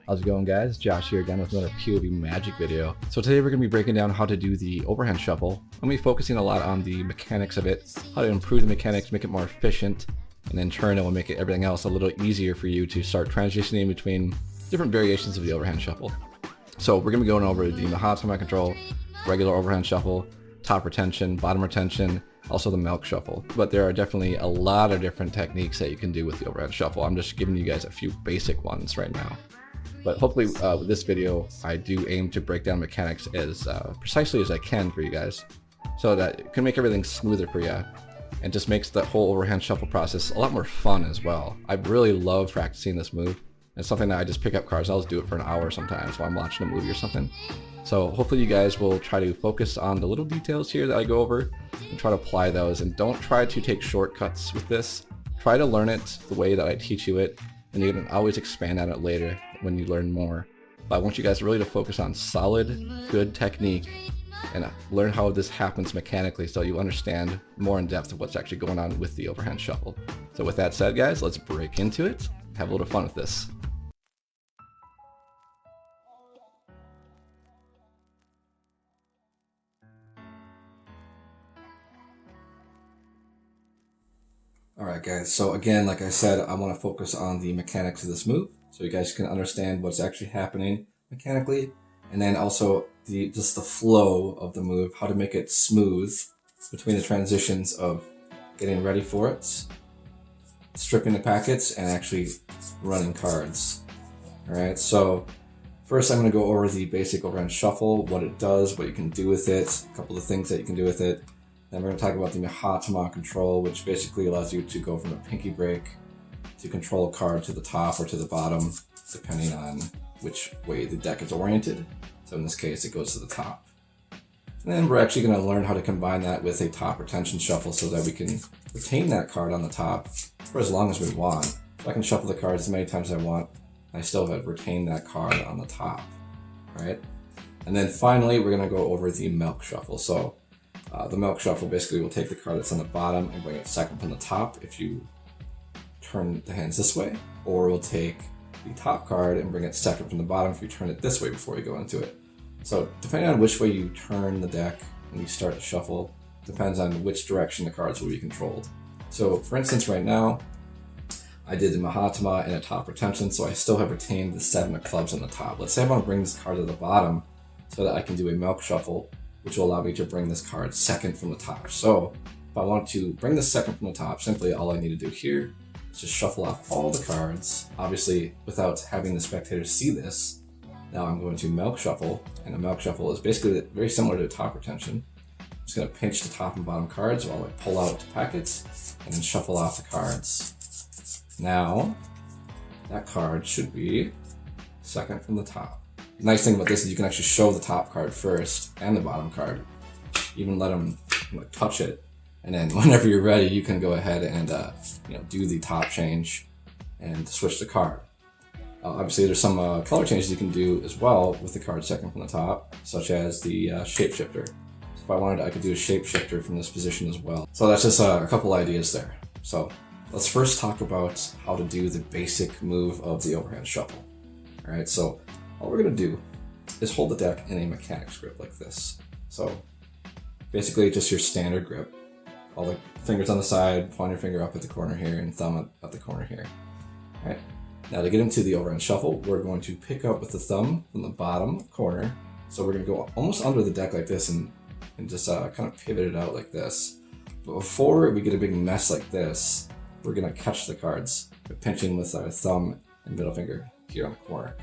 How's it going, guys? Josh here again with another POV magic video. So today we're going to be breaking down how to do the overhand shuffle. I'm going to be focusing a lot on the mechanics of it, how to improve the mechanics, make it more efficient, and in turn it will make everything else a little easier for you to start transitioning between different variations of the overhand shuffle. So we're going to be going over the Mahatama control, regular overhand shuffle, top retention, bottom retention, also the milk shuffle. But there are definitely a lot of different techniques that you can do with the overhand shuffle. I'm just giving you guys a few basic ones right now. But hopefully with this video, I do aim to break down mechanics as precisely as I can for you guys, so that it can make everything smoother for you, and just makes the whole overhand shuffle process a lot more fun as well. I really love practicing this move. It's something that I just pick up cards. I'll just do it for an hour sometimes while I'm watching a movie or something. So hopefully you guys will try to focus on the little details here that I go over and try to apply those, and don't try to take shortcuts with this. Try to learn it the way that I teach you it, and you can always expand on it later when you learn more. But I want you guys really to focus on solid, good technique and learn how this happens mechanically, so you understand more in depth of what's actually going on with the overhand shuffle. So with that said, guys, let's break into it. Have a little fun with this. Alright guys, so again, like I said, I want to focus on the mechanics of this move, so you guys can understand what's actually happening mechanically, and then also just the flow of the move, how to make it smooth between the transitions of getting ready for it, stripping the packets, and actually running cards. Alright, so first I'm going to go over the basic overhand shuffle, what it does, what you can do with it, a couple of things that you can do with it. Then we're going to talk about the Mahatma control, which basically allows you to go from a pinky break to control a card to the top or to the bottom, depending on which way the deck is oriented. So in this case, it goes to the top. And then we're actually going to learn how to combine that with a top retention shuffle so that we can retain that card on the top for as long as we want. So I can shuffle the cards as many times as I want, and I still have retained that card on the top. All right? And then finally, we're going to go over the milk shuffle. So the milk shuffle basically will take the card that's on the bottom and bring it second from the top if you turn the hands this way, or we'll take the top card and bring it second from the bottom if you turn it this way before you go into it. So depending on which way you turn the deck when you start to shuffle, depends on which direction the cards will be controlled. So for instance, right now, I did the Mahatma and a top retention, so I still have retained the 7 of clubs on the top. Let's say I want to bring this card to the bottom so that I can do a milk shuffle, which will allow me to bring this card second from the top. So if I want to bring this second from the top, simply all I need to do here is just shuffle off all the cards, obviously without having the spectators see this. Now I'm going to milk shuffle, and a milk shuffle is basically very similar to a top retention. I'm just going to pinch the top and bottom cards while I pull out packets and then shuffle off the cards. Now that card should be second from the top. The nice thing about this is you can actually show the top card first and the bottom card. Even let them touch it, and then whenever you're ready, you can go ahead and do the top change and switch the card. Obviously, there's some color changes you can do as well with the card second from the top, such as the shapeshifter. So if I wanted, I could do a shapeshifter from this position as well. So that's just a couple ideas there. So let's first talk about how to do the basic move of the overhand shuffle. All right, so all we're going to do is hold the deck in a mechanics grip like this. So basically just your standard grip. All the fingers on the side, pointer finger up at the corner here, and thumb at the corner here. All right. Now to get into the overhand shuffle, we're going to pick up with the thumb from the bottom corner. So we're going to go almost under the deck like this and just kind of pivot it out like this. But before we get a big mess like this, we're going to catch the cards by pinching with our thumb and middle finger here on the corner.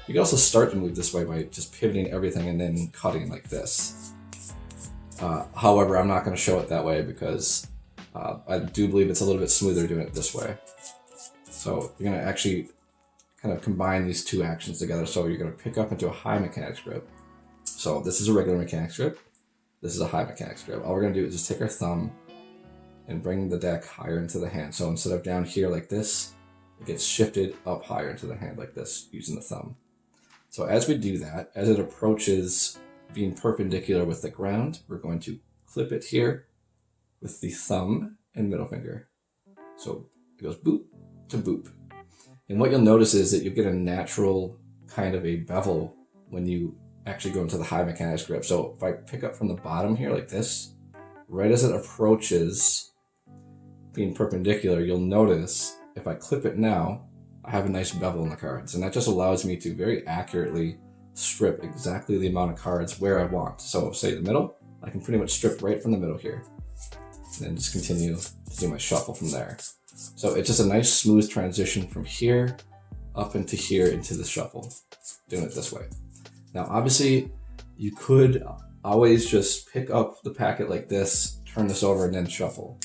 You can also start the move this way by just pivoting everything and then cutting like this. However, I'm not going to show it that way because I do believe it's a little bit smoother doing it this way. So you're going to actually kind of combine these two actions together. So you're going to pick up into a high mechanics grip. So this is a regular mechanics grip. This is a high mechanics grip. All we're going to do is just take our thumb and bring the deck higher into the hand. So instead of down here like this, it gets shifted up higher into the hand like this using the thumb. So as we do that, as it approaches being perpendicular with the ground, we're going to clip it here with the thumb and middle finger. So it goes boop, to boop. And what you'll notice is that you'll get a natural kind of a bevel when you actually go into the high mechanics grip. So if I pick up from the bottom here like this, right as it approaches being perpendicular, you'll notice if I clip it now, I have a nice bevel in the cards. And that just allows me to very accurately strip exactly the amount of cards where I want. So say the middle, I can pretty much strip right from the middle here. And then just continue to do my shuffle from there. So it's just a nice smooth transition from here up into here into the shuffle, doing it this way. Now, obviously, you could always just pick up the packet like this, turn this over, and then shuffle.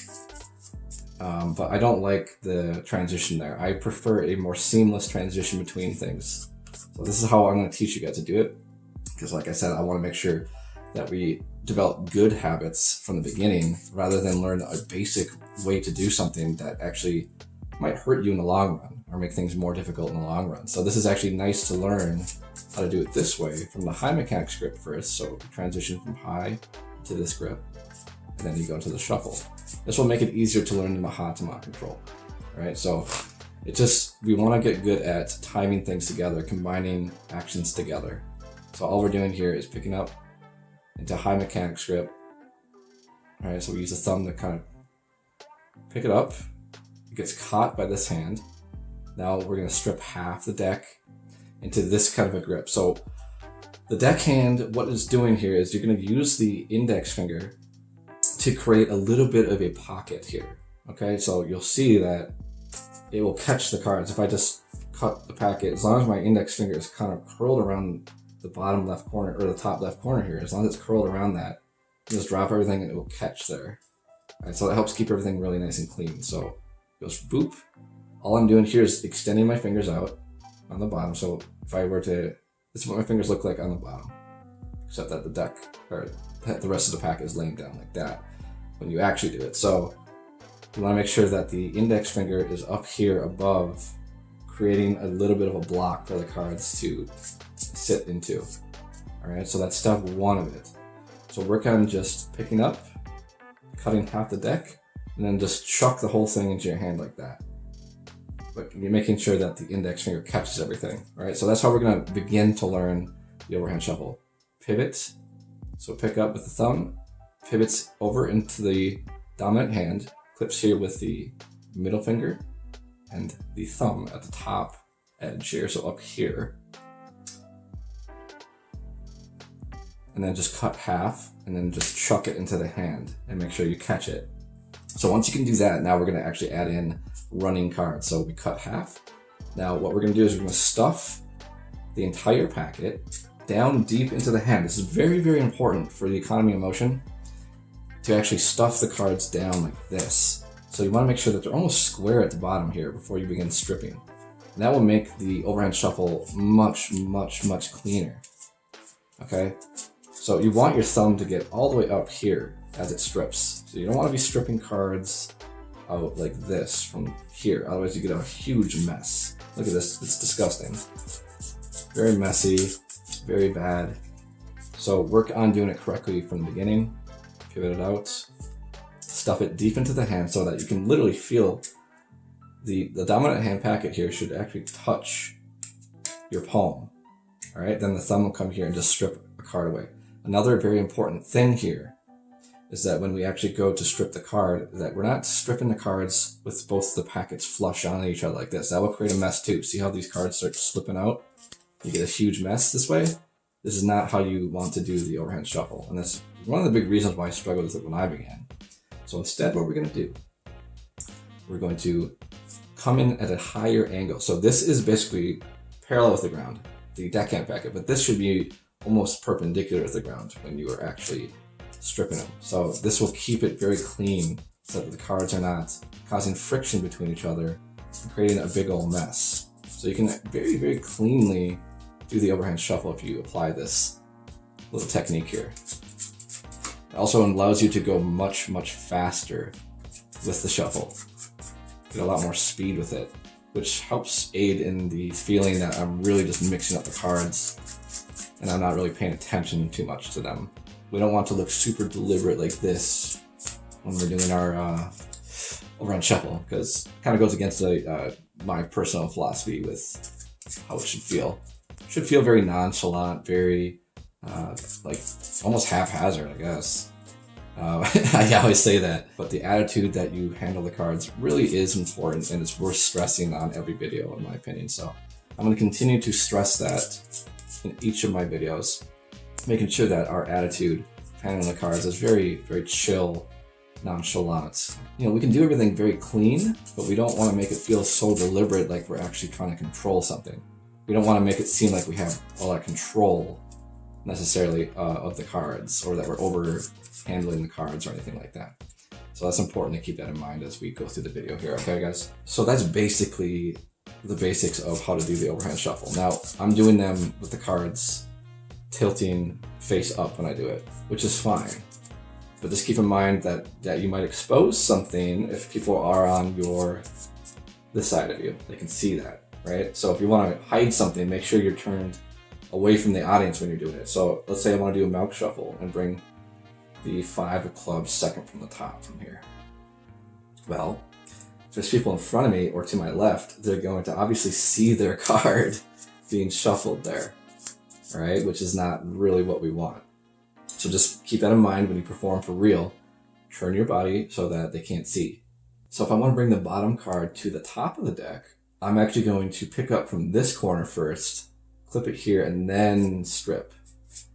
But I don't like the transition there. I prefer a more seamless transition between things. So this is how I'm going to teach you guys to do it. Because like I said, I want to make sure that we develop good habits from the beginning rather than learn a basic way to do something that actually might hurt you in the long run or make things more difficult in the long run. So this is actually nice to learn how to do it this way from the high mechanics grip first. So transition from high to this grip, and then you go to the shuffle. This will make it easier to learn the Mahatama control. All right, so we want to get good at timing things together, combining actions together. So all we're doing here is picking up into high mechanics grip. All right, so we use the thumb to kind of pick it up. It gets caught by this hand. Now we're going to strip half the deck into this kind of a grip. So the deck hand, what it's doing here is you're going to use the index finger to create a little bit of a pocket here. Okay, so you'll see that it will catch the cards. If I just cut the packet, as long as my index finger is kind of curled around the bottom left corner or the top left corner here, as long as it's curled around that, you just drop everything and it will catch there. All right, so that helps keep everything really nice and clean. So it goes boop. All I'm doing here is extending my fingers out on the bottom. So if I were to, this is what my fingers look like on the bottom, except that the deck or the rest of the packet is laying down like that when you actually do it. So you want to make sure that the index finger is up here above, creating a little bit of a block for the cards to sit into. All right, so that's step one of it. So work on just picking up, cutting half the deck, and then just chuck the whole thing into your hand like that. But you're making sure that the index finger catches everything. All right, so that's how we're going to begin to learn the overhand shuffle. Pivot, so pick up with the thumb, pivots over into the dominant hand, clips here with the middle finger and the thumb at the top edge here, so up here. And then just cut half and then just chuck it into the hand and make sure you catch it. So once you can do that, now we're going to actually add in running cards. So we cut half. Now what we're going to do is we're going to stuff the entire packet down deep into the hand. This is very, very important for the economy of motion to actually stuff the cards down like this. So you want to make sure that they're almost square at the bottom here before you begin stripping. And that will make the overhand shuffle much, much, much cleaner. Okay? So you want your thumb to get all the way up here as it strips. So you don't want to be stripping cards out like this from here. Otherwise you get a huge mess. Look at this, it's disgusting. Very messy, very bad. So work on doing it correctly from the beginning. Pivot it out. Stuff it deep into the hand so that you can literally feel the dominant hand packet here should actually touch your palm. All right, then the thumb will come here and just strip a card away. Another very important thing here is that when we actually go to strip the card, that we're not stripping the cards with both the packets flush on each other like this. That will create a mess too. See how these cards start slipping out? You get a huge mess this way. This is not how you want to do the overhand shuffle. And that's one of the big reasons why I struggled with it when I began. So instead, what we're going to do, we're going to come in at a higher angle. So this is basically parallel with the ground, the deckhand packet, but this should be almost perpendicular with the ground when you are actually stripping them. So this will keep it very clean so that the cards are not causing friction between each other and creating a big old mess. So you can very, very cleanly do the overhand shuffle if you apply this little technique here. It also allows you to go much, much faster with the shuffle. Get a lot more speed with it, which helps aid in the feeling that I'm really just mixing up the cards and I'm not really paying attention too much to them. We don't want to look super deliberate like this when we're doing our overhand shuffle, because it kind of goes against the my personal philosophy with how it should feel. It should feel very nonchalant, very like almost haphazard, I guess. I always say that, but the attitude that you handle the cards really is important, and it's worth stressing on every video, in my opinion. So I'm going to continue to stress that in each of my videos, making sure that our attitude handling the cards is very, very chill, nonchalant. You know, we can do everything very clean, but we don't want to make it feel so deliberate, like we're actually trying to control something. We don't want to make it seem like we have a lot of control necessarily of the cards, or that we're over handling the cards or anything like that. So that's important to keep that in mind as we go through the video here, okay guys? So that's basically the basics of how to do the overhand shuffle. Now, I'm doing them with the cards tilting face up when I do it, which is fine. But just keep in mind that you might expose something if people are on this side of you. They can see that, right? So if you want to hide something, make sure you're turned away from the audience when you're doing it. So let's say I want to do a mouth shuffle and bring the 5 of clubs second from the top from here. Well, if there's people in front of me or to my left, they're going to obviously see their card being shuffled there, all right? Which is not really what we want. So just keep that in mind when you perform for real. Turn your body so that they can't see. So if I want to bring the bottom card to the top of the deck, I'm actually going to pick up from this corner first, clip it here, and then strip.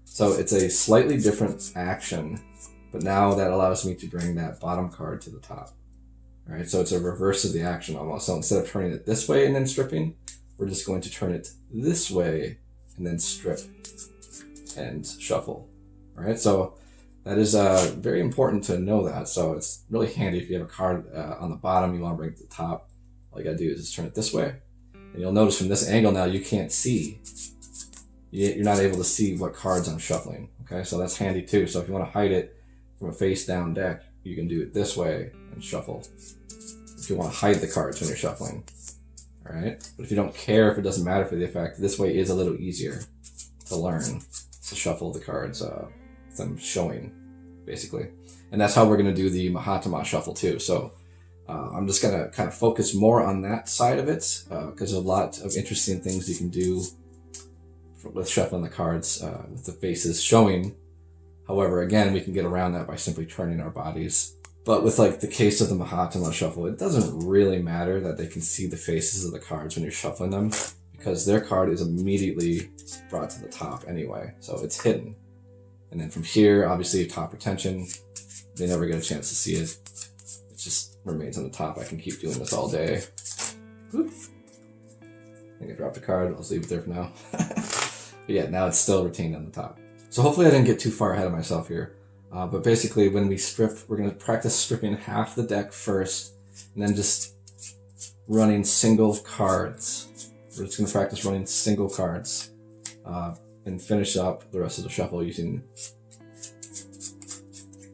So it's a slightly different action, but now that allows me to bring that bottom card to the top. All right, so it's a reverse of the action almost. So instead of turning it this way and then stripping, we're just going to turn it this way and then strip and shuffle. All right, so that is very important to know that. So it's really handy if you have a card on the bottom, you want to bring it to the top. All you gotta do is just turn it this way. And you'll notice from this angle now, you can't see. You're not able to see what cards I'm shuffling, okay? So that's handy too. So if you want to hide it from a face down deck, you can do it this way and shuffle. If you want to hide the cards when you're shuffling, all right? But if you don't care, if it doesn't matter for the effect, this way is a little easier to learn to shuffle the cards with them showing, basically. And that's how we're gonna do the Mahatama shuffle too. So I'm just gonna kind of focus more on that side of it because there's a lot of interesting things you can do with shuffling the cards with the faces showing. However, again, we can get around that by simply turning our bodies. But with like the case of the Mahatama shuffle, it doesn't really matter that they can see the faces of the cards when you're shuffling them, because their card is immediately brought to the top anyway, so it's hidden. And then from here, obviously top retention, they never get a chance to see it. It just remains on the top. I can keep doing this all day. Whoop. I think I dropped a card, I'll just leave it there for now. But yeah, now it's still retained on the top. So hopefully I didn't get too far ahead of myself here. But basically when we strip, we're gonna practice stripping half the deck first, and then just running single cards. We're just gonna practice running single cards and finish up the rest of the shuffle using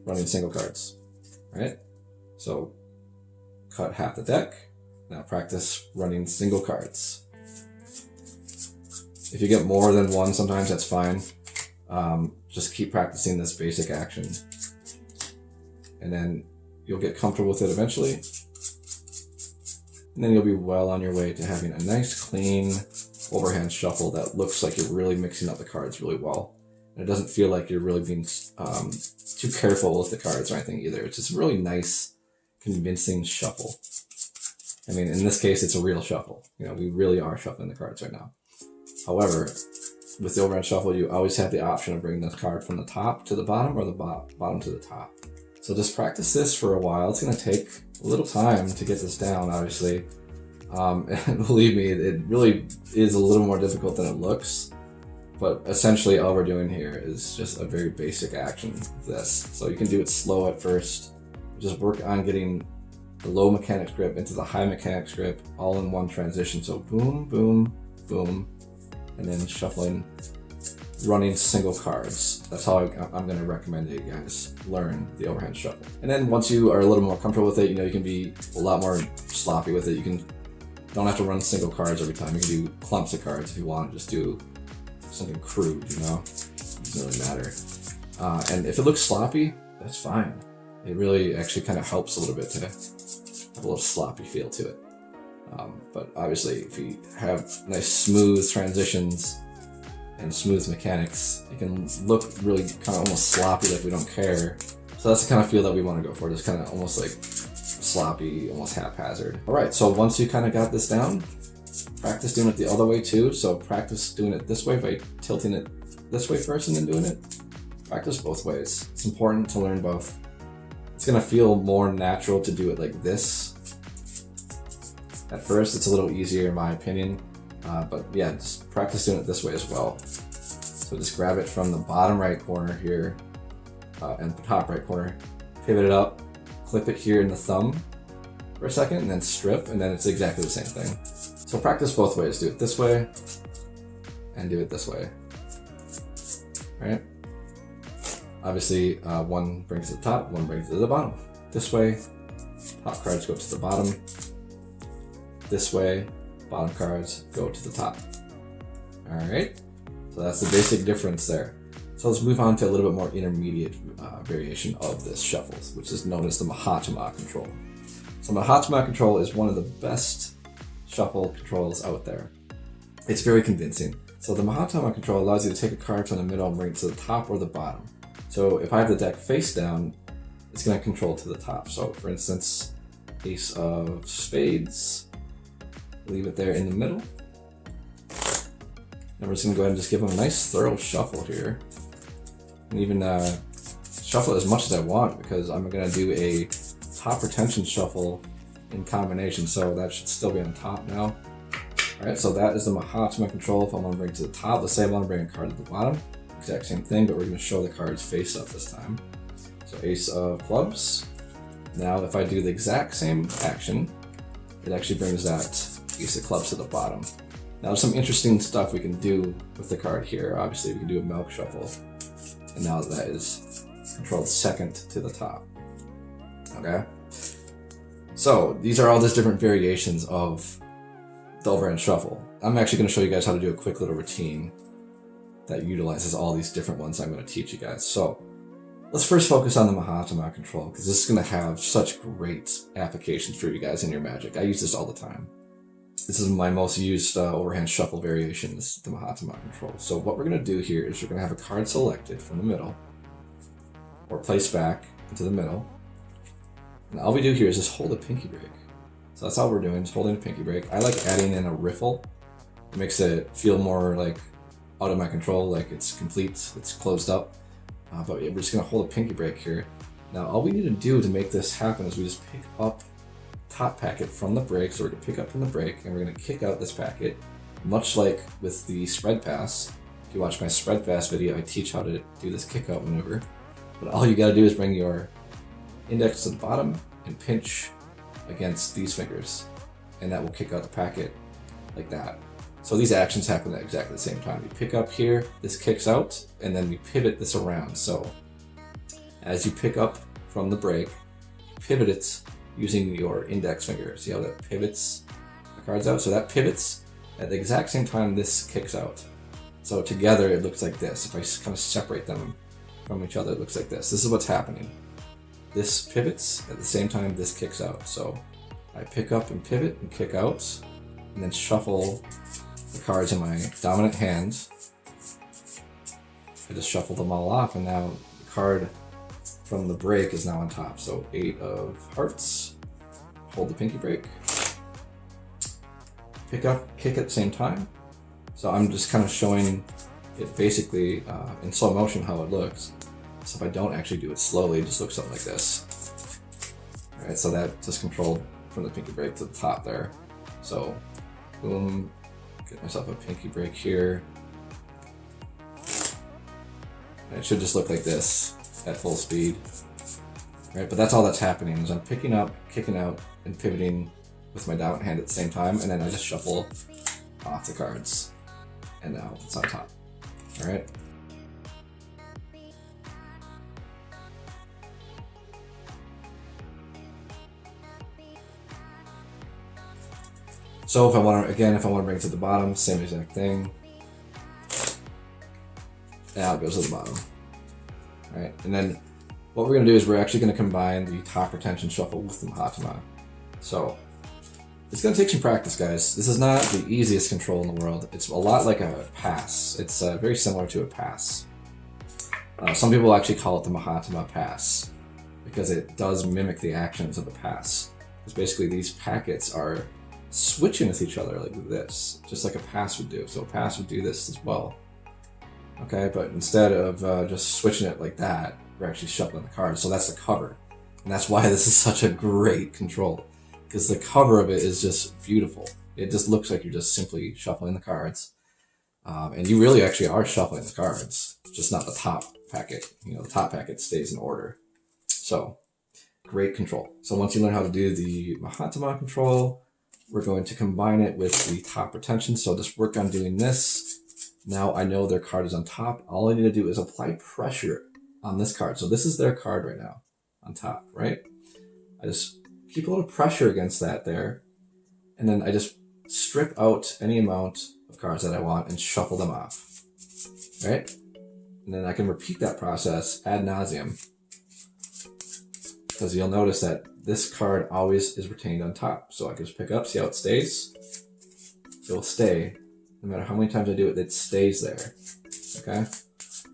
running single cards, right? So cut half the deck, now practice running single cards. If you get more than one, sometimes that's fine. Just keep practicing this basic action, and then you'll get comfortable with it eventually. And then you'll be well on your way to having a nice, clean overhand shuffle that looks like you're really mixing up the cards really well. And it doesn't feel like you're really being too careful with the cards or anything either. It's just a really nice, convincing shuffle. I mean, in this case, it's a real shuffle. You know, we really are shuffling the cards right now. However, with the overhand shuffle, you always have the option of bringing the card from the top to the bottom or the bottom to the top. So just practice this for a while. It's going to take a little time to get this down, obviously. And believe me, it really is a little more difficult than it looks. But essentially all we're doing here is just a very basic action of this. So you can do it slow at first. Just work on getting the low mechanics grip into the high mechanics grip all in one transition. So boom, boom, boom. And then shuffling, running single cards. That's how I'm going to recommend that you guys learn the overhand shuffle. And then once you are a little more comfortable with it, you know, you can be a lot more sloppy with it. You don't have to run single cards every time. You can do clumps of cards if you want. Just do something crude, you know? It doesn't really matter. And if it looks sloppy, that's fine. It really actually kind of helps a little bit to have a little sloppy feel to it. But obviously, if you have nice smooth transitions and smooth mechanics, it can look really kind of almost sloppy, like we don't care. So that's the kind of feel that we want to go for, just kind of almost like sloppy, almost haphazard. All right, so once you kind of got this down, practice doing it the other way too. So practice doing it this way by tilting it this way first and then doing it. Practice both ways. It's important to learn both. It's gonna feel more natural to do it like this. At first, it's a little easier in my opinion, but yeah, just practice doing it this way as well. So just grab it from the bottom right corner here and the top right corner, pivot it up, clip it here in the thumb for a second, and then strip, and then it's exactly the same thing. So practice both ways. Do it this way and do it this way. All right? Obviously, one brings to the top, one brings to the bottom. This way, top cards go to the bottom. This way, bottom cards go to the top. All right, so that's the basic difference there. So let's move on to a little bit more intermediate variation of this shuffle, which is known as the Mahatma control. So Mahatma control is one of the best shuffle controls out there. It's very convincing. So the Mahatma control allows you to take a card from the middle and bring it to the top or the bottom. So if I have the deck face down, it's going to control to the top. So for instance, ace of spades, leave it there in the middle. And we're just going to go ahead and just give them a nice thorough shuffle here. And even shuffle as much as I want, because I'm going to do a top retention shuffle in combination. So that should still be on top now. All right, so that is the Mahatma control. If I want to bring it to the top, let's say I want to bring a card to the bottom. Exact same thing, but we're going to show the cards face up this time. So ace of clubs. Now if I do the exact same action, it actually brings that ace of clubs to the bottom. Now there's some interesting stuff we can do with the card here. Obviously we can do a milk shuffle. And now that is controlled second to the top. Okay? So these are all just different variations of the overhand shuffle. I'm actually going to show you guys how to do a quick little routine that utilizes all these different ones I'm going to teach you guys. So let's first focus on the Mahatma control, because this is going to have such great applications for you guys in your magic. I use this all the time. This is my most used overhand shuffle variation, is the Mahatma control. So what we're going to do here is we're going to have a card selected from the middle, or placed back into the middle. And all we do here is just hold a pinky break. So that's all we're doing, just holding a pinky break. I like adding in a riffle. It makes it feel more like out of my control, like it's complete, it's closed up. But we're just going to hold a pinky break here. Now all we need to do to make this happen is we just pick up top packet from the break. So we're going to pick up from the break and we're going to kick out this packet, much like with the spread pass. If you watch my spread pass video, I teach how to do this kick out maneuver. But all you got to do is bring your index to the bottom and pinch against these fingers, and that will kick out the packet like that. So these actions happen at exactly the same time. You pick up here, this kicks out, and then we pivot this around. So as you pick up from the break, pivot it using your index finger. See how that pivots the cards out? So that pivots at the exact same time this kicks out. So together it looks like this. If I kind of separate them from each other, it looks like this. This is what's happening. This pivots at the same time this kicks out. So I pick up and pivot and kick out, and then shuffle the cards in my dominant hand. I just shuffle them all off, and now the card from the break is now on top. So 8 of hearts, hold the pinky break, pick up, kick at the same time. So I'm just kind of showing it basically in slow motion how it looks. So if I don't actually do it slowly, it just looks something like this. All right, so that just controlled from the pinky break to the top there. So boom, get myself a pinky break here. And it should just look like this at full speed. All right, but that's all that's happening is I'm picking up, kicking out, and pivoting with my dominant hand at the same time, and then I just shuffle off the cards. And now it's on top. All right. So if I want to bring it to the bottom, same exact thing. Now it goes to the bottom. All right, and then what we're going to do is we're actually going to combine the top retention shuffle with the Mahatma. So It's going to take some practice, guys. This is not the easiest control in the world. It's a lot like a pass. It's very similar to a pass. Some people actually call it the Mahatma pass because it does mimic the actions of the pass. Because basically these packets are switching with each other like this, just like a pass would do. So a pass would do this as well. Okay, but instead of just switching it like that, we're actually shuffling the cards. So that's the cover. And that's why this is such a great control. Because the cover of it is just beautiful. It just looks like you're just simply shuffling the cards. And you really actually are shuffling the cards, just not the top packet. You know, the top packet stays in order. So, great control. So once you learn how to do the Mahatma control, we're going to combine it with the top retention. So just work on doing this. Now I know their card is on top. All I need to do is apply pressure on this card. So this is their card right now on top, right? I just keep a little pressure against that there. And then I just strip out any amount of cards that I want and shuffle them off, right? And then I can repeat that process ad nauseum. Because you'll notice that this card always is retained on top. So I can just pick up, see how it stays? It will stay. No matter how many times I do it, it stays there, okay? It's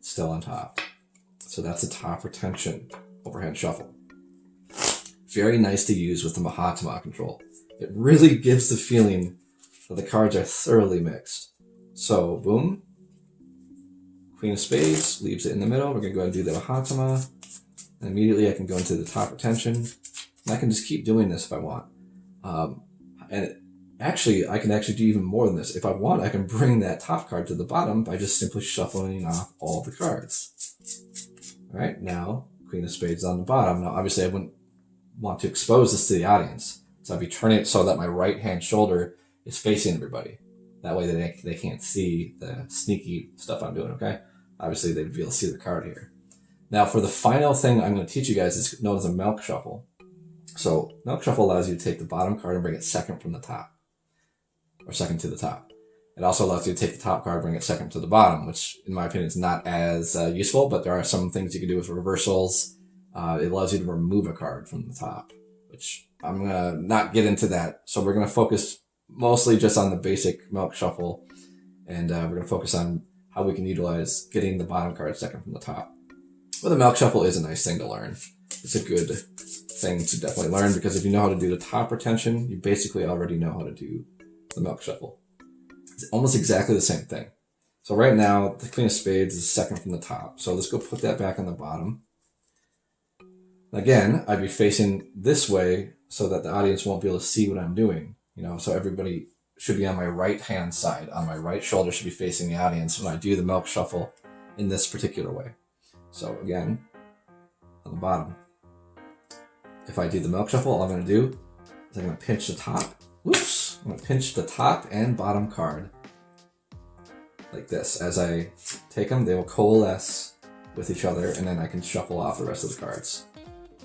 still on top. So that's a top retention overhand shuffle. Very nice to use with the Mahatma control. It really gives the feeling that the cards are thoroughly mixed. So, boom. Queen of Spades leaves it in the middle. We're going to go ahead and do the Mahatma. And immediately I can go into the top retention. And I can just keep doing this if I want. Actually, I can actually do even more than this. If I want, I can bring that top card to the bottom by just simply shuffling off all the cards. All right, now Queen of Spades on the bottom. Now, obviously, I wouldn't want to expose this to the audience. So I'd be turning it so that my right hand shoulder is facing everybody. That way they can't see the sneaky stuff I'm doing, okay? Obviously, they'd be able to see the card here. Now, for the final thing I'm going to teach you guys is known as a milk shuffle. So milk shuffle allows you to take the bottom card and bring it second from the top. Or second to the top. It also allows you to take the top card and bring it second to the bottom, which in my opinion is not as useful, but there are some things you can do with reversals. It allows you to remove a card from the top, which I'm going to not get into that. So we're going to focus mostly just on the basic milk shuffle, and we're going to focus on how we can utilize getting the bottom card second from the top. But the milk shuffle is a nice thing to learn. It's a good thing to definitely learn because if you know how to do the top retention, you basically already know how to do the milk shuffle. It's almost exactly the same thing. So right now, the Queen of Spades is second from the top. So let's go put that back on the bottom. Again, I'd be facing this way so that the audience won't be able to see what I'm doing. You know, so everybody should be on my right hand side. On my right shoulder should be facing the audience when I do the milk shuffle in this particular way. So again, on the bottom. If I do the milk shuffle, all I'm going to do is I'm going to pinch the top. Whoops! I'm going to pinch the top and bottom card like this. As I take them, they will coalesce with each other, and then I can shuffle off the rest of the cards.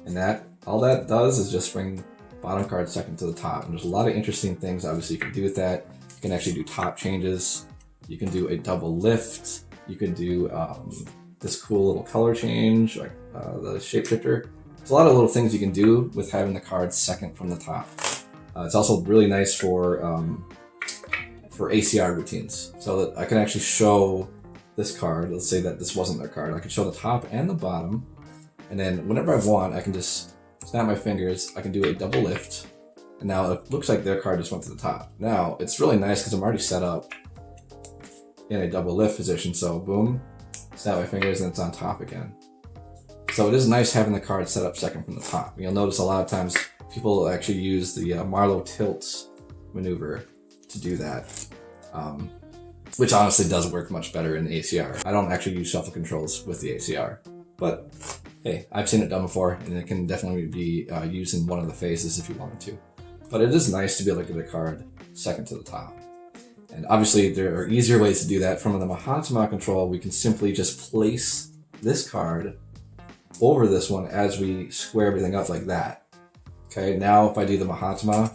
And that all that does is just bring bottom card second to the top. And there's a lot of interesting things obviously you can do with that. You can actually do top changes. You can do a double lift. You can do this cool little color change, like the shapeshifter. There's a lot of little things you can do with having the cards second from the top. It's also really nice for ACR routines. So that I can actually show this card. Let's say that this wasn't their card. I can show the top and the bottom. And then whenever I want, I can just snap my fingers. I can do a double lift. And now it looks like their card just went to the top. Now, it's really nice because I'm already set up in a double lift position. So boom, snap my fingers and it's on top again. So it is nice having the card set up second from the top. You'll notice a lot of times people actually use the Marlowe tilt maneuver to do that. Which honestly does work much better in the ACR. I don't actually use shuffle controls with the ACR. But hey, I've seen it done before, and it can definitely be used in one of the phases if you wanted to. But it is nice to be able to get a card second to the top. And obviously there are easier ways to do that. From the Mahatma control, we can simply just place this card over this one as we square everything up like that. Okay, now if I do the Mahatma,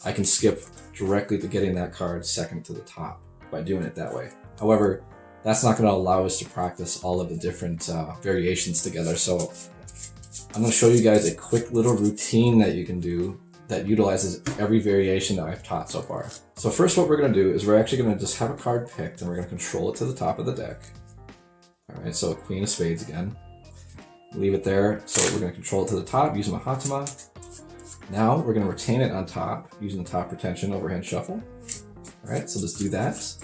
I can skip directly to getting that card second to the top by doing it that way. However, that's not going to allow us to practice all of the different variations together. So I'm going to show you guys a quick little routine that you can do that utilizes every variation that I've taught so far. So first what we're going to do is we're actually going to just have a card picked and we're going to control it to the top of the deck. Alright, so Queen of Spades again. Leave it there. So we're going to control it to the top using Mahatama. Now we're going to retain it on top using the top retention overhand shuffle. Alright, so let's do that.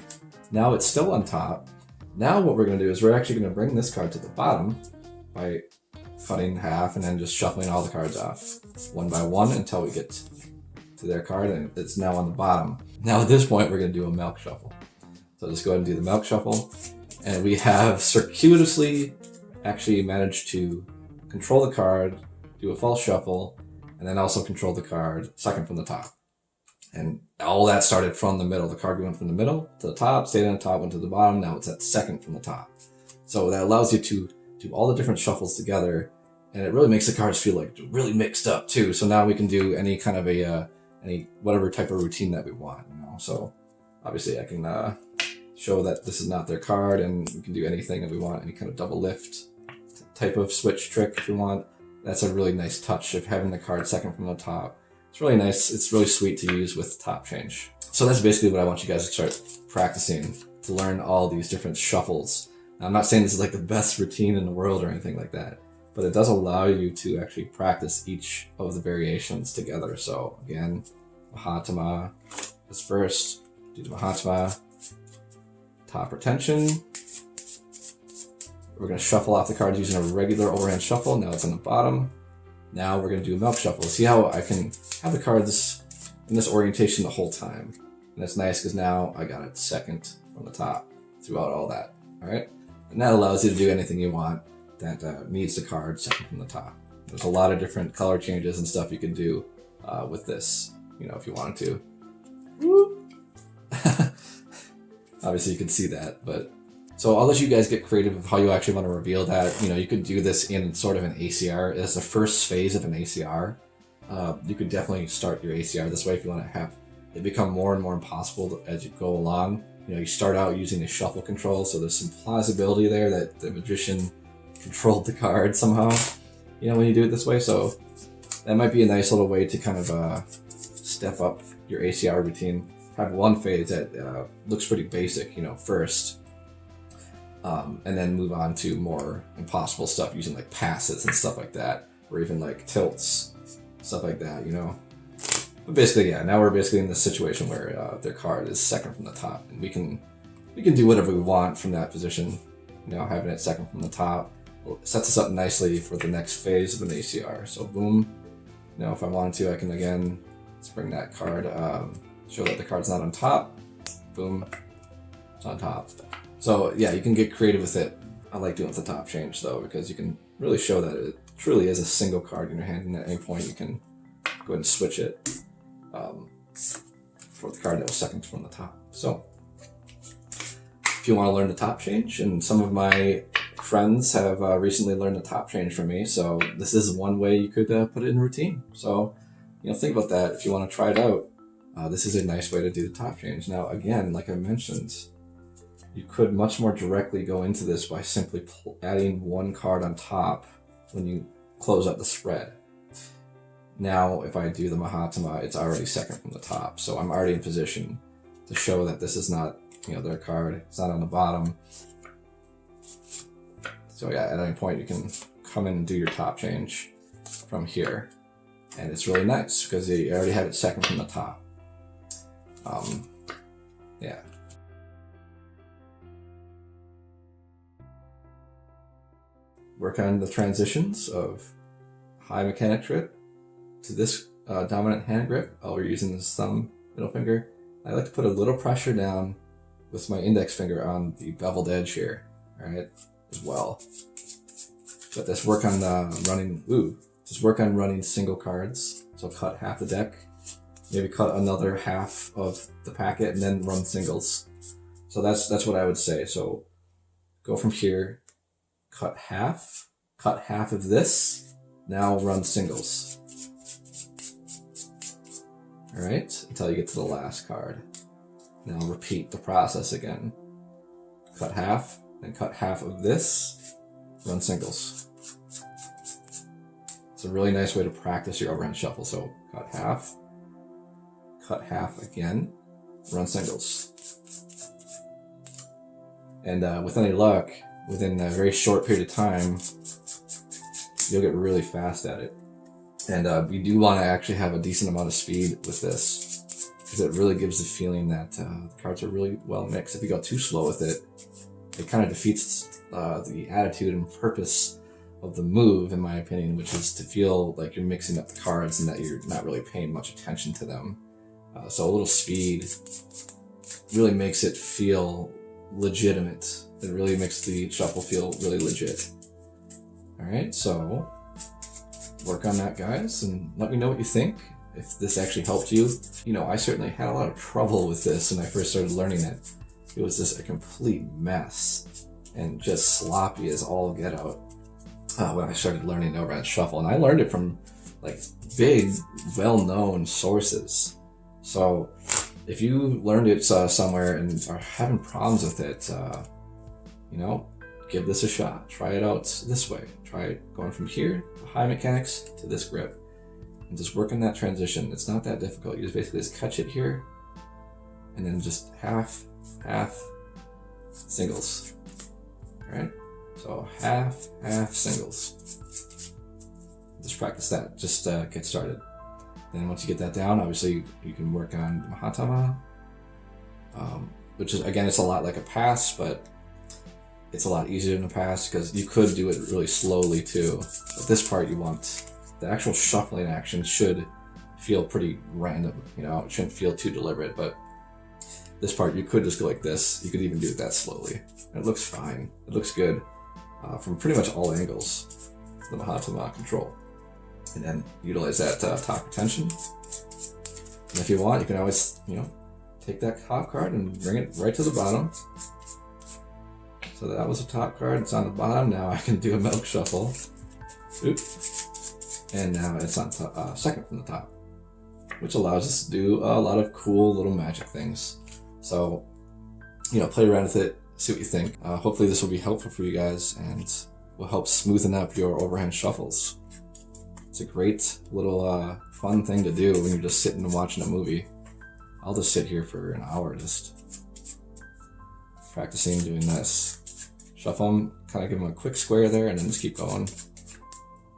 Now it's still on top. Now what we're going to do is we're actually going to bring this card to the bottom by cutting half and then just shuffling all the cards off one by one until we get to their card, and it's now on the bottom. Now at this point we're going to do a milk shuffle. So just go ahead and do the milk shuffle, and we have circuitously actually managed to control the card, do a false shuffle, and then also control the card second from the top. And all that started from the middle. The card went from the middle to the top, stayed on the top, went to the bottom, now it's at second from the top. So that allows you to do all the different shuffles together, and it really makes the cards feel like really mixed up too. So now we can do any kind of any whatever type of routine that we want, you know. So obviously I can show that this is not their card, and we can do anything that we want, any kind of double lift type of switch trick if we want. That's a really nice touch of having the card second from the top. It's really nice. It's really sweet to use with top change. So that's basically what I want you guys to start practicing, to learn all these different shuffles. Now, I'm not saying this is like the best routine in the world or anything like that, but it does allow you to actually practice each of the variations together. So again, Mahatama is first, do the Mahatama, top retention. We're going to shuffle off the cards using a regular overhand shuffle. Now it's on the bottom. Now we're going to do a milk shuffle. See how I can have the cards in this orientation the whole time. And that's nice because now I got it second from the top throughout all that. All right. And that allows you to do anything you want that needs the card second from the top. There's a lot of different color changes and stuff you can do with this, you know, if you wanted to. Woo! Obviously you can see that, but so I'll let you guys get creative of how you actually want to reveal that. You know, you could do this in sort of an ACR as the first phase of an ACR. You could definitely start your ACR this way if you want to have it become more and more impossible as you go along. You know, you start out using a shuffle control, so there's some plausibility there that the magician controlled the card somehow, you know, when you do it this way. So that might be a nice little way to kind of step up your ACR routine. Have one phase that looks pretty basic, you know, first. And then move on to more impossible stuff using like passes and stuff like that, or even like tilts, stuff like that, you know. But basically, yeah, now we're basically in this situation where their card is second from the top, and we can do whatever we want from that position. You know, having it second from the top sets us up nicely for the next phase of an ACR. So boom, you know, if I wanted to, I can again, let's bring that card, show that the card's not on top. Boom, it's on top. So yeah, you can get creative with it. I like doing it with the top change though, because you can really show that it truly is a single card in your hand, and at any point you can go ahead and switch it for the card that was second from the top. So if you want to learn the top change, and some of my friends have recently learned the top change from me, so this is one way you could put it in routine. So, you know, think about that. If you want to try it out, this is a nice way to do the top change. Now again, like I mentioned, you could much more directly go into this by simply adding one card on top when you close up the spread. Now, if I do the Mahatama, it's already second from the top, so I'm already in position to show that this is not, you know, their card. It's not on the bottom. So yeah, at any point you can come in and do your top change from here, and it's really nice because you already have it second from the top. Yeah. Work on the transitions of high mechanic grip to this dominant hand grip while we're using this thumb middle finger. I like to put a little pressure down with my index finger on the beveled edge here, alright, as well. But just work on running single cards. So cut half the deck, maybe cut another half of the packet, and then run singles. So that's what I would say. So go from here, cut half of this, now run singles. All right, until you get to the last card. Now repeat the process again. Cut half, then cut half of this, run singles. It's a really nice way to practice your overhand shuffle. So cut half again, run singles. And with any luck, within a very short period of time, you'll get really fast at it. And we do want to actually have a decent amount of speed with this, because it really gives the feeling that the cards are really well mixed. If you go too slow with it, it kind of defeats the attitude and purpose of the move, in my opinion, which is to feel like you're mixing up the cards and that you're not really paying much attention to them. So a little speed really makes it feel legitimate. It really makes the shuffle feel really legit. All right, so work on that, guys, and let me know what you think. If this actually helped you. You know, I certainly had a lot of trouble with this when I first started learning it. It was just a complete mess and just sloppy as all get out when I started learning Overhand Shuffle. And I learned it from like big, well-known sources. So if you learned it somewhere and are having problems with it, you know, give this a shot. Try it out this way. Try it going from here, high mechanics, to this grip. And just work on that transition. It's not that difficult. You just basically just catch it here, and then just half, singles. All right? So half, singles. Just practice that. Just get started. Then once you get that down, obviously you can work on Mahatama, which is, again, it's a lot like a pass, but it's a lot easier than a pass because you could do it really slowly too. But this part, you want the actual shuffling action should feel pretty random, you know, it shouldn't feel too deliberate, but this part you could just go like this. You could even do it that slowly. And it looks fine. It looks good from pretty much all angles, the Mahatama control. And then utilize that top retention. And if you want, you can always, you know, take that top card and bring it right to the bottom. So that was a top card, it's on the bottom. Now I can do a milk shuffle. Oops. And now it's on top, second from the top, which allows us to do a lot of cool little magic things. So, you know, play around with it, see what you think. Hopefully this will be helpful for you guys and will help smoothen up your overhand shuffles. It's a great little fun thing to do when you're just sitting and watching a movie. I'll just sit here for an hour just practicing doing this. Shuffle them, kind of give them a quick square there, and then just keep going.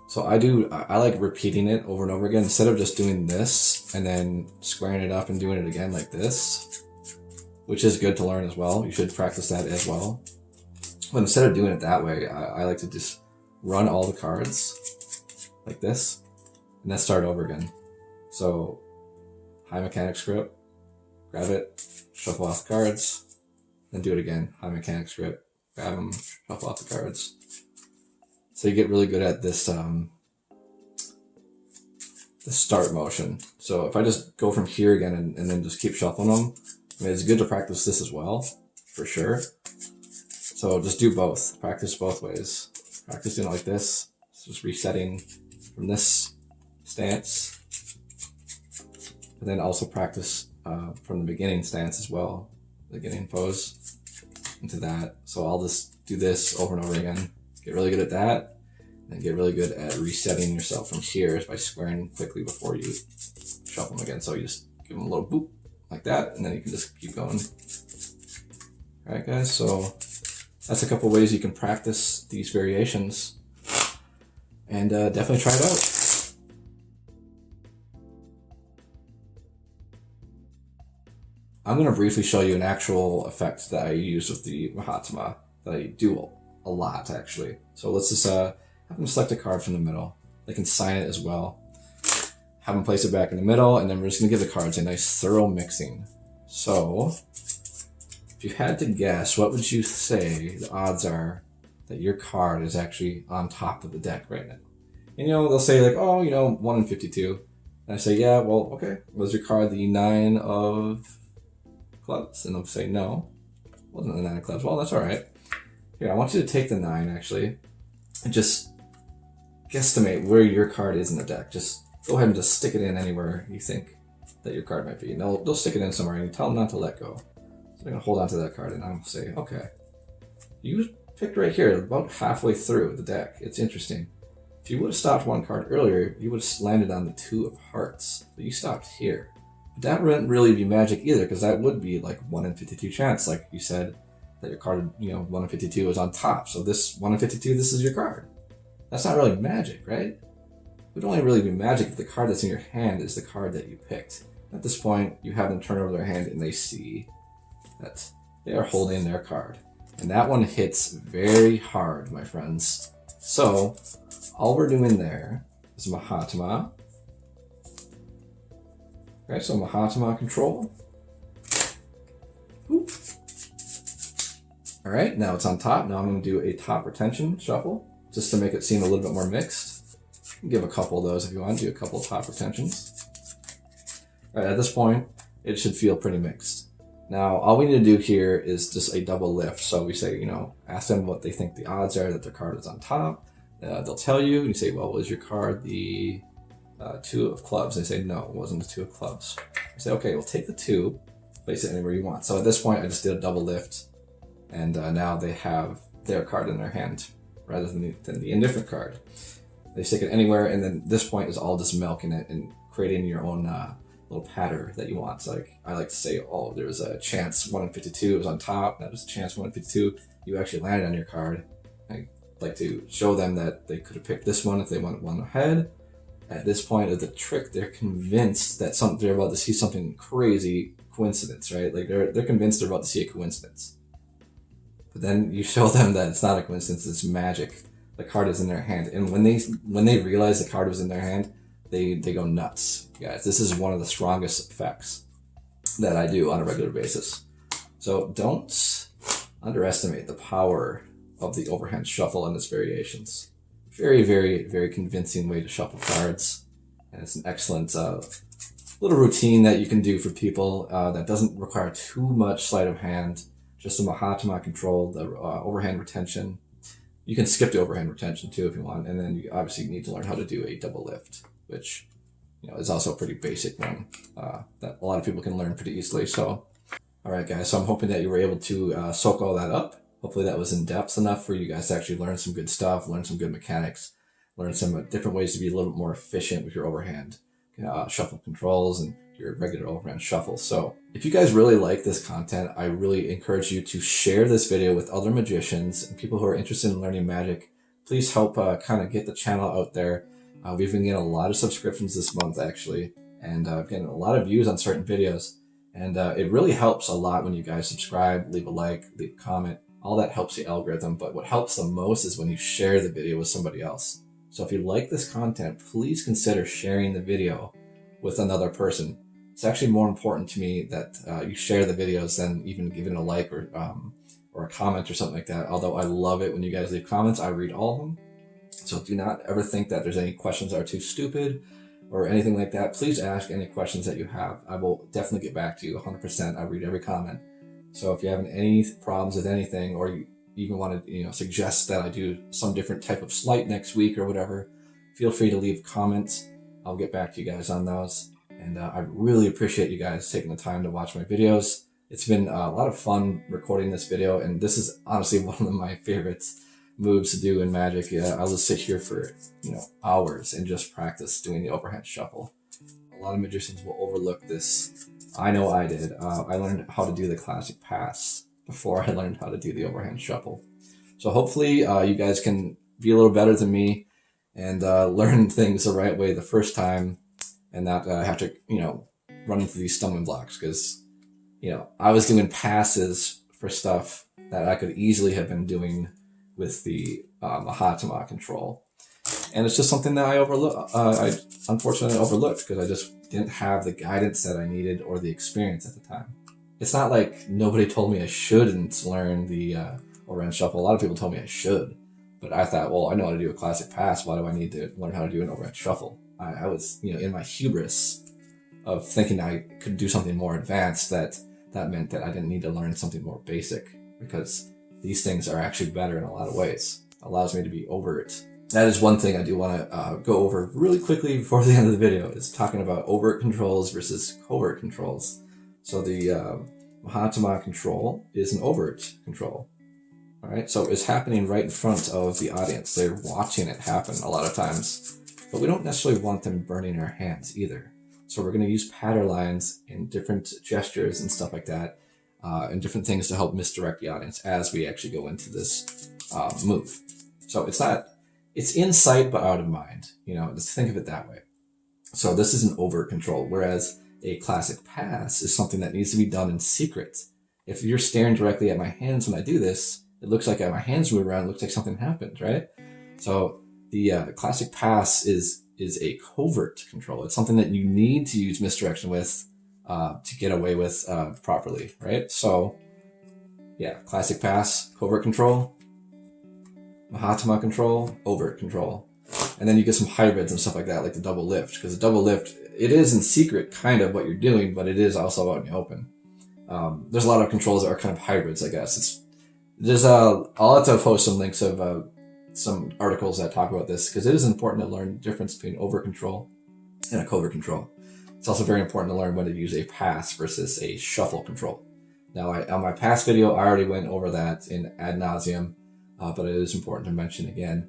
So I like repeating it over and over again instead of just doing this and then squaring it up and doing it again like this, which is good to learn as well. You should practice that as well. But instead of doing it that way, I like to just run all the cards like this and then start over again. So high mechanics grip, grab it, shuffle off the cards, then do it again. High mechanics grip, grab them, shuffle off the cards. So you get really good at this the start motion. So if I just go from here again and then just keep shuffling them, I mean, it's good to practice this as well, for sure. So just do both. Practice both ways. Practice doing it like this. Just resetting from this stance. But then also practice from the beginning stance as well. The beginning pose into that. So I'll just do this over and over again. Get really good at that, and get really good at resetting yourself from here by squaring quickly before you shuffle them again. So you just give them a little boop like that, and then you can just keep going. All right, guys, so that's a couple ways you can practice these variations, and definitely try it out. I'm going to briefly show you an actual effect that I use with the Mahatama that I do a lot, actually. So let's just have them select a card from the middle. They can sign it as well. Have them place it back in the middle, and then we're just gonna give the cards a nice thorough mixing. So if you had to guess, what would you say the odds are that your card is actually on top of the deck right now? And, you know, they'll say like, oh, you know, 1 in 52. And I say, yeah, well, okay. Was your card the 9 of clubs? And they'll say, no, it wasn't the 9 of clubs. Well, that's all right. Here, I want you to take the 9, actually, and just guesstimate where your card is in the deck. Just go ahead and just stick it in anywhere you think that your card might be. And they'll stick it in somewhere, and you tell them not to let go. So they're going to hold on to that card, and I'll say, okay, you picked right here, about halfway through the deck. It's interesting. If you would have stopped one card earlier, you would have landed on the 2 of hearts. But you stopped here. But that wouldn't really be magic either, because that would be like 1 in 52 chance, like you said, that your card, 1 in 52 is on top. So this 1 in 52, this is your card. That's not really magic, right? It would only really be magic if the card that's in your hand is the card that you picked. At this point, you have them turn over their hand and they see that they are holding their card. And that one hits very hard, my friends. So, all we're doing there is Mahatma. Okay, so Mahatma control. Oop. All right, now it's on top. Now I'm going to do a top retention shuffle, just to make it seem a little bit more mixed. Give a couple of those if you want to do a couple of top retentions. All right, at this point, it should feel pretty mixed. Now, all we need to do here is just a double lift. So we say, ask them what they think the odds are that their card is on top. They'll tell you. You say, well, was your card the 2 of clubs? They say, no, it wasn't the 2 of clubs. You say, okay, we'll take the 2, place it anywhere you want. So at this point, I just did a double lift, and now they have their card in their hand rather than the indifferent card. They stick it anywhere, and then this point is all just milking it and creating your own little pattern that you want. So like I like to say, oh, there's a chance 1 in 52 is on top. Now there's a chance 1 in 52 you actually landed on your card. I like to show them that they could have picked this one if they went one ahead. At this point of the trick, they're convinced that they're about to see something crazy coincidence, right? Like they're convinced they're about to see a coincidence. But then you show them that it's not a coincidence, it's magic. The card is in their hand. And when they realize the card was in their hand, they go nuts. Guys, this is one of the strongest effects that I do on a regular basis. So don't underestimate the power of the overhand shuffle and its variations. Very, very, very convincing way to shuffle cards. And it's an excellent little routine that you can do for people that doesn't require too much sleight of hand. Just the Mahatma control, the overhand retention. You can skip the overhand retention too if you want. And then you obviously need to learn how to do a double lift, which is also a pretty basic one that a lot of people can learn pretty easily. So, all right, guys. So I'm hoping that you were able to soak all that up. Hopefully that was in depth enough for you guys to actually learn some good stuff, learn some good mechanics, learn some different ways to be a little bit more efficient with your overhand shuffle controls and your regular overhand shuffle. So if you guys really like this content, I really encourage you to share this video with other magicians and people who are interested in learning magic. Please help kind of get the channel out there. We've been getting a lot of subscriptions this month, actually, and getting a lot of views on certain videos. And it really helps a lot when you guys subscribe, leave a like, leave a comment. All that helps the algorithm, but what helps the most is when you share the video with somebody else. So if you like this content, please consider sharing the video with another person. It's actually more important to me that you share the videos than even giving a like or a comment or something like that. Although I love it when you guys leave comments, I read all of them. So do not ever think that there's any questions that are too stupid or anything like that. Please ask any questions that you have. I will definitely get back to you 100%. I read every comment. So if you have any problems with anything, or you even want to suggest that I do some different type of sleight next week or whatever, feel free to leave comments. I'll get back to you guys on those. And I really appreciate you guys taking the time to watch my videos. It's been a lot of fun recording this video, and this is honestly one of my favorite moves to do in magic. I'll just sit here for hours and just practice doing the overhand shuffle. A lot of magicians will overlook this. I know I did. I learned how to do the classic pass before I learned how to do the overhand shuffle. So hopefully you guys can be a little better than me and learn things the right way the first time, and not have to run into these stumbling blocks, because I was doing passes for stuff that I could easily have been doing with the Mahatma control, and it's just something that I unfortunately overlooked because I just didn't have the guidance that I needed or the experience at the time. It's not like nobody told me I shouldn't learn the overhand shuffle. A lot of people told me I should, but I thought, well, I know how to do a classic pass. Why do I need to learn how to do an overhand shuffle? I was, in my hubris of thinking I could do something more advanced, that meant that I didn't need to learn something more basic, because these things are actually better in a lot of ways. It allows me to be overt. That is one thing I do want to go over really quickly before the end of the video, is talking about overt controls versus covert controls. So the Mahatma control is an overt control. All right, so it's happening right in front of the audience. They're watching it happen a lot of times, but we don't necessarily want them burning our hands either. So we're going to use pattern lines and different gestures and stuff like that, and different things to help misdirect the audience as we actually go into this move. So it's in sight but out of mind. Just think of it that way. So this is an overt control, whereas a classic pass is something that needs to be done in secret. If you're staring directly at my hands when I do this, it looks like my hands move around, it looks like something happened, right? So the classic pass is a covert control. It's something that you need to use misdirection with to get away with properly, right? So yeah, classic pass, covert control, Mahatma control, overt control. And then you get some hybrids and stuff like that, like the double lift, because the double lift, it is in secret kind of what you're doing, but it is also out in the open. There's a lot of controls that are kind of hybrids, I guess. I'll have to post some links of some articles that talk about this, because it is important to learn the difference between overt control and a covert control. It's also very important to learn when to use a pass versus a shuffle control. Now, on my past video, I already went over that in ad nauseum, but it is important to mention again.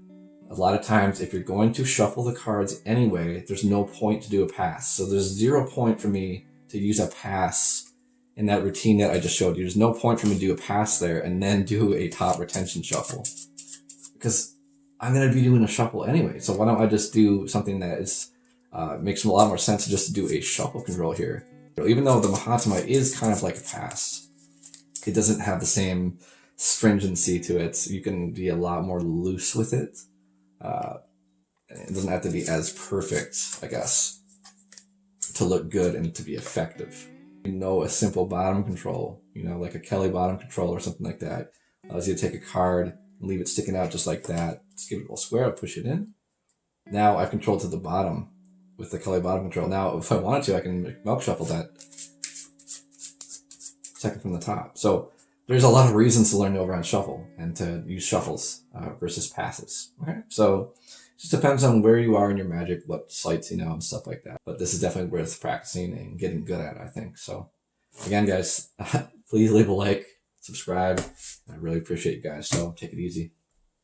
A lot of times, if you're going to shuffle the cards anyway, there's no point to do a pass. So there's 0 point for me to use a pass in that routine that I just showed you. There's no point for me to do a pass there and then do a top retention shuffle, because I'm going to be doing a shuffle anyway. So why don't I just do something that is makes a lot more sense to just do a shuffle control here. Even though the Mahatma is kind of like a pass, it doesn't have the same stringency to it. You can be a lot more loose with it. It doesn't have to be as perfect, I guess, to look good and to be effective. A simple bottom control, like a Kelly bottom control or something like that, allows you to take a card and leave it sticking out just like that. Just give it a little square, I'll push it in. Now I've controlled to the bottom with the Kelly bottom control. Now, if I wanted to, I can milk shuffle that second from the top. So there's a lot of reasons to learn the overhand shuffle and to use shuffles versus passes. Okay, so it just depends on where you are in your magic, what sleights you know, and stuff like that. But this is definitely worth practicing and getting good at, I think. So again, guys, please leave a like, subscribe. I really appreciate you guys. So take it easy.